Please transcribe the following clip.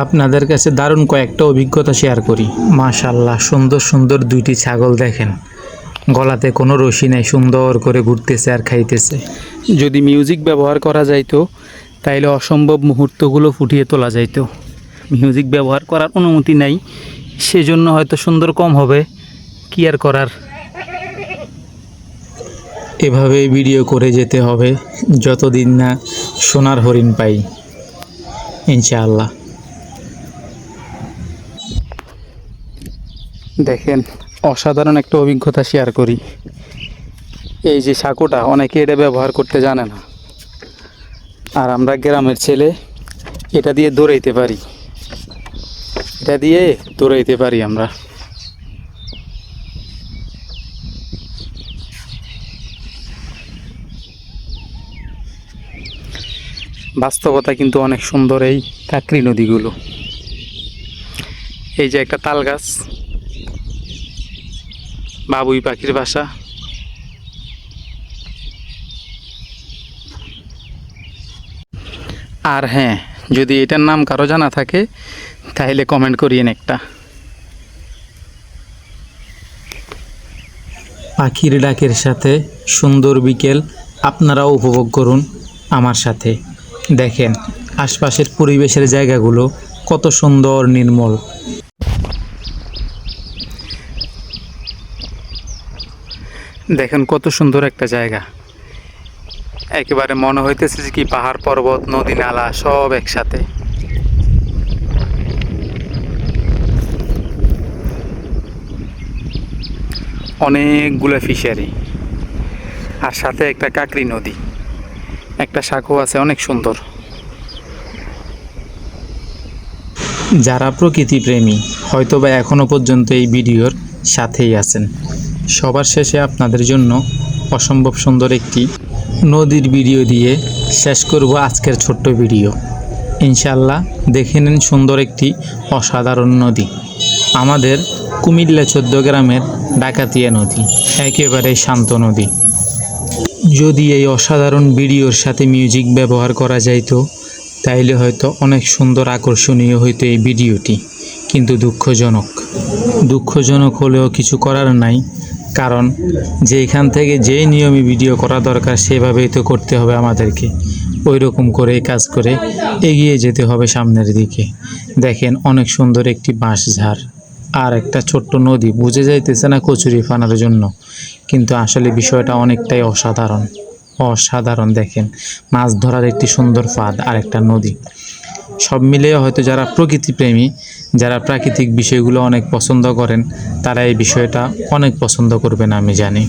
আপনাদের কাছে দারুণ কয়েকটা অভিজ্ঞতা শেয়ার করি। মাশাআল্লাহ, সুন্দর সুন্দর দুইটি ছাগল দেখেন, গলাতে কোনো রশি নেই, সুন্দর করে ঘুরতেছে আর খাইতেছে। যদি মিউজিক ব্যবহার করা যাইতো তাইলে অসম্ভব মুহূর্তগুলো ফুটিয়ে তোলা যাইতো। মিউজিক ব্যবহার করার অনুমতি নাই, সেজন্য হয়তো সুন্দর কম হবে, কি আর করার। এভাবে ভিডিও করে যেতে হবে যতদিন না সোনার হরিণ পাই, ইনশাআল্লাহ। দেখেন, অসাধারণ একটা অভিজ্ঞতা শেয়ার করি। এই যে সাঁকোটা, অনেকে এটা ব্যবহার করতে জানে না, আর আমরা গ্রামের ছেলে এটা দিয়ে দৌড়াইতে পারি, আমরা। বাস্তবতা কিন্তু অনেক সুন্দর এই কাকরি নদীগুলো। এই যে একটা তাল গাছ, বাবুই পাখির বাসা। আর হ্যাঁ, যদি এটার নাম কারো জানা থাকে তাহলে কমেন্ট করিয়েন একটা। পাখির ডাকের সাথে সুন্দর বিকেল আপনারাও উপভোগ করুন আমার সাথে। দেখেন আশপাশের পরিবেশের জায়গাগুলো কত সুন্দর নির্মল। দেখেন কত সুন্দর একটা জায়গা, একেবারে মনে হইতেছে কি পাহাড় পর্বত নদী নালা সব একসাথে। অনেকগুলো ফিশারি, আর সাথে একটা কাকরি নদী, একটা সাঁকো আছে অনেক সুন্দর। যারা প্রকৃতি প্রেমী হয়তোবা এখনো পর্যন্ত এই ভিডিওর সাথেই আছেন। সবার শেষে আপনাদের জন্য অসম্ভব সুন্দর একটি নদীর ভিডিও দিয়ে শেষ করব আজকের ছোট্ট ভিডিও। ইনশাআল্লাহ দেখে নিন সুন্দর একটি অসাধারণ নদী, আমাদের কুমিল্লা 14 গ্রামের ডাকাতিয়া নদী, একেবারে শান্ত নদী। যদি এই অসাধারণ ভিডিওর সাথে মিউজিক ব্যবহার করা যাইতো তাইলে হয়তো অনেক সুন্দর আকর্ষণীয় হইতো এই ভিডিওটি, কিন্তু দুঃখজনক হলেও কিছু করার নাই, কারণ যেখান থেকে যেই নিয়মে ভিডিও করা দরকার সেভাবেই তো করতে হবে আমাদেরকে। ওই রকম করে কাজ করে এগিয়ে যেতে হবে সামনের দিকে। দেখেন অনেক সুন্দর একটি বাঁশঝাড় আর একটা ছোট্ট নদী, বুঝে যাইতেছে না কচুরি ফানার জন্য, কিন্তু আসলে বিষয়টা অনেকটাই অসাধারণ। দেখেন মাছ ধরার একটি সুন্দর ফাঁদ আর একটা নদী, সব মিলিয়ে হয়তো যারা প্রকৃতি প্রেমী, যারা প্রাকৃতিক বিষয়গুলো অনেক পছন্দ করেন, তারা এই বিষয়টা অনেক পছন্দ করবেন আমি জানি।